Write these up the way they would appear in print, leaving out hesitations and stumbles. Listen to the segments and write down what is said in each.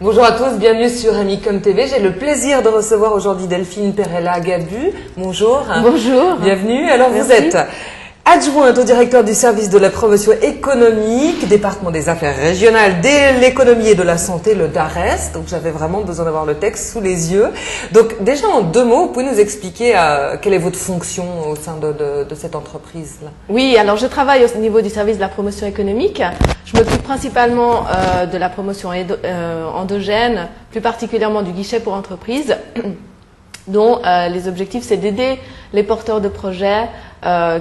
Bonjour à tous, bienvenue sur Amicom TV. J'ai le plaisir de recevoir aujourd'hui Delphine Perella-Gabu. Bonjour. Bonjour. Bienvenue. Alors Merci. Vous êtes adjointe au directeur du service de la promotion économique, département des affaires régionales, de l'économie et de la santé, le DARES. Donc j'avais vraiment besoin d'avoir le texte sous les yeux. Donc déjà en 2 mots, vous pouvez nous expliquer quelle est votre fonction au sein de cette entreprise-là? Oui, alors je travaille au niveau du service de la promotion économique. Je m'occupe principalement de la promotion endogène, plus particulièrement du guichet pour entreprises, dont les objectifs c'est d'aider les porteurs de projets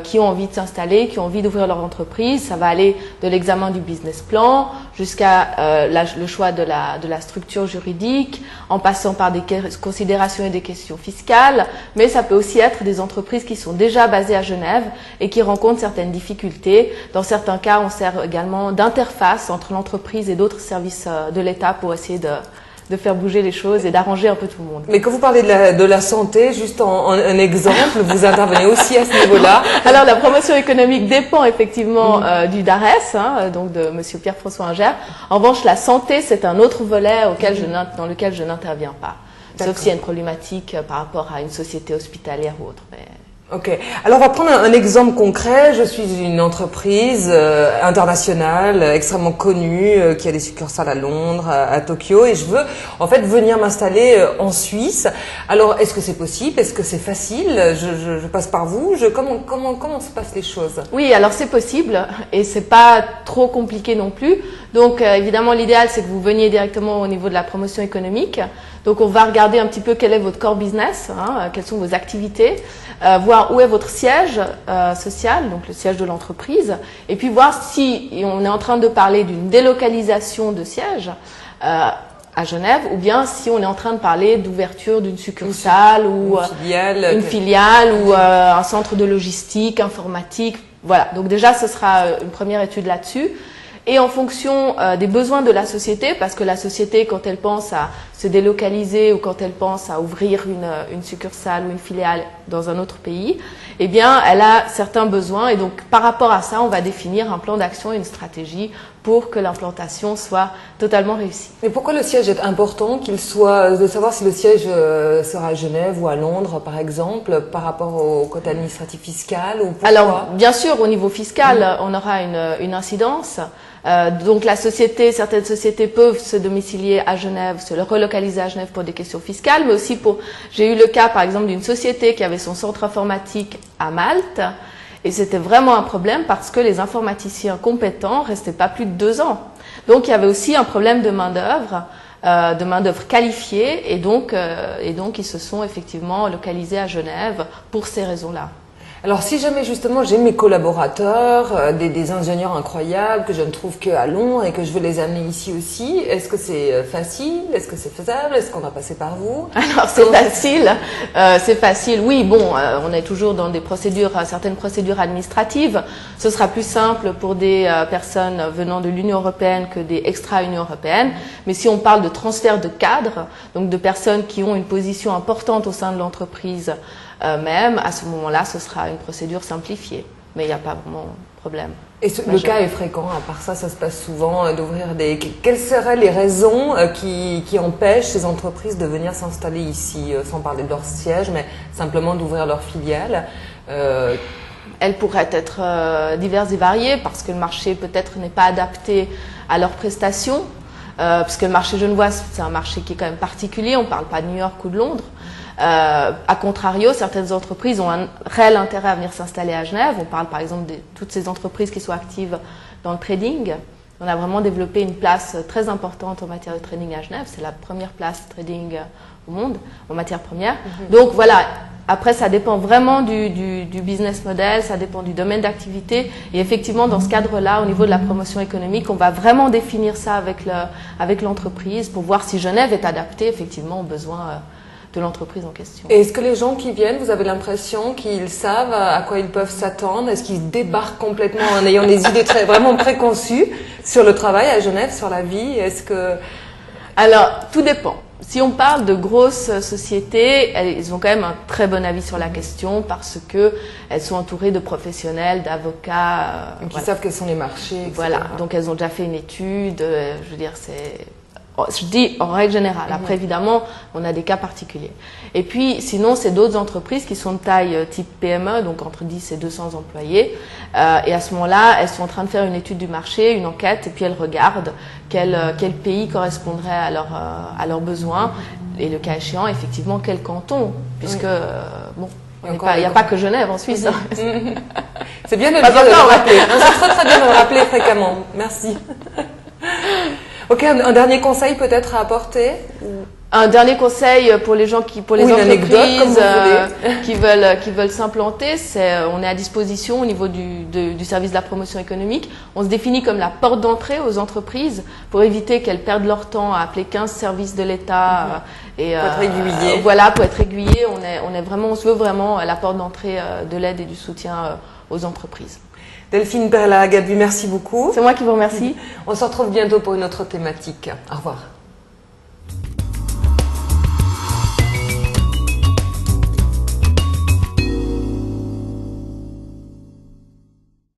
qui ont envie de s'installer, qui ont envie d'ouvrir leur entreprise. Ça va aller de l'examen du business plan jusqu'à le choix de la structure juridique, en passant par des considérations et des questions fiscales. Mais ça peut aussi être des entreprises qui sont déjà basées à Genève et qui rencontrent certaines difficultés. Dans certains cas, on sert également d'interface entre l'entreprise et d'autres services de l'État pour essayer de faire bouger les choses et d'arranger un peu tout le monde. Mais quand vous parlez de la santé, juste en un exemple, vous intervenez aussi à ce niveau-là. Alors la promotion économique dépend effectivement du DARES, donc de Monsieur Pierre-François Inger. En revanche, la santé, c'est un autre volet dans lequel je n'interviens pas. Sauf s'il y a une problématique par rapport à une société hospitalière ou autre. Mais... Ok. Alors on va prendre un exemple concret. Je suis une entreprise internationale, extrêmement connue, qui a des succursales à Londres, à Tokyo, et je veux en fait venir m'installer en Suisse. Alors est-ce que c'est possible? Est-ce que c'est facile? Je passe par vous. Comment se passent les choses? Oui, alors c'est possible et c'est pas trop compliqué non plus. Donc évidemment l'idéal c'est que vous veniez directement au niveau de la promotion économique. Donc on va regarder un petit peu quel est votre core business, quelles sont vos activités, voir où est votre siège social, donc le siège de l'entreprise, et puis voir si on est en train de parler d'une délocalisation de siège à Genève, ou bien si on est en train de parler d'ouverture d'une succursale ou une filiale ou un centre de logistique, informatique. Voilà, donc déjà ce sera une première étude là-dessus. Et en fonction des besoins de la société, parce que la société, quand elle pense à se délocaliser ou quand elle pense à ouvrir une succursale ou une filiale dans un autre pays, eh bien, elle a certains besoins. Et donc, par rapport à ça, on va définir un plan d'action et une stratégie pour que l'implantation soit totalement réussie. Mais pourquoi le siège est important, qu'il soit, de savoir si le siège sera à Genève ou à Londres, par exemple, par rapport au côté administratif fiscal, ou pourquoi? Alors, bien sûr, au niveau fiscal, on aura une incidence. Donc certaines sociétés peuvent se domicilier à Genève, se relocaliser à Genève pour des questions fiscales, mais aussi j'ai eu le cas par exemple d'une société qui avait son centre informatique à Malte, et c'était vraiment un problème parce que les informaticiens compétents restaient pas plus de 2 ans. Donc il y avait aussi un problème de main-d'œuvre qualifiée, et donc ils se sont effectivement localisés à Genève pour ces raisons-là. Alors si jamais justement j'ai mes collaborateurs, des ingénieurs incroyables que je ne trouve qu'à Londres et que je veux les amener ici aussi, est-ce que c'est facile? Est-ce que c'est faisable? Est-ce qu'on va passer par vous? Alors c'est facile. Oui, bon, on est toujours dans des procédures, certaines procédures administratives. Ce sera plus simple pour des personnes venant de l'Union européenne que des extra-Union européenne. Mais si on parle de transfert de cadres, donc de personnes qui ont une position importante au sein de l'entreprise, même à ce moment-là, ce sera une procédure simplifiée, mais il n'y a pas vraiment de problème. Et le cas est fréquent, à part ça se passe souvent d'ouvrir des... Quelles seraient les raisons qui empêchent ces entreprises de venir s'installer ici, sans parler de leur siège, mais simplement d'ouvrir leur filiale? Elles pourraient être diverses et variées, parce que le marché peut-être n'est pas adapté à leurs prestations, parce que le marché genevois, c'est un marché qui est quand même particulier, on ne parle pas de New York ou de Londres. A contrario, certaines entreprises ont un réel intérêt à venir s'installer à Genève. On parle par exemple de toutes ces entreprises qui sont actives dans le trading. On a vraiment développé une place très importante en matière de trading à Genève. C'est la première place trading au monde en matière première. Donc voilà, après ça dépend vraiment du business model, ça dépend du domaine d'activité. Et effectivement, dans ce cadre-là, au niveau de la promotion économique, on va vraiment définir ça avec l'entreprise pour voir si Genève est adaptée effectivement aux besoins de l'entreprise en question. Et est-ce que les gens qui viennent, vous avez l'impression qu'ils savent à quoi ils peuvent s'attendre? Est-ce qu'ils débarquent complètement en ayant des idées vraiment préconçues sur le travail à Genève, sur la vie? Alors, tout dépend. Si on parle de grosses sociétés, elles ont quand même un très bon avis sur la question parce que elles sont entourées de professionnels, d'avocats. Qui savent quels sont les marchés, etc. Voilà, donc elles ont déjà fait une étude. Je veux dire, Je dis en règle générale. Après, évidemment, on a des cas particuliers. Et puis, sinon, c'est d'autres entreprises qui sont de taille type PME, donc entre 10 et 200 employés. Et à ce moment-là, elles sont en train de faire une étude du marché, une enquête, et puis elles regardent quel pays correspondrait à leurs besoins. Et le cas échéant, effectivement, quel canton, puisque, bon, il n'y a pas que Genève en Suisse. C'est bien de le dire, de le rappeler. C'est très bien de le rappeler fréquemment. Merci. Ok, un dernier conseil peut-être à apporter? Un dernier conseil pour les gens pour les entreprises qui veulent s'implanter, c'est on est à disposition au niveau du service de la promotion économique. On se définit comme la porte d'entrée aux entreprises pour éviter qu'elles perdent leur temps à appeler 15 services de l'État et pour être aiguillées. Voilà, pour être aiguillées. On se veut vraiment la porte d'entrée de l'aide et du soutien aux entreprises. Delphine Perla-Gabu, merci beaucoup. C'est moi qui vous remercie. On se retrouve bientôt pour une autre thématique. Au revoir.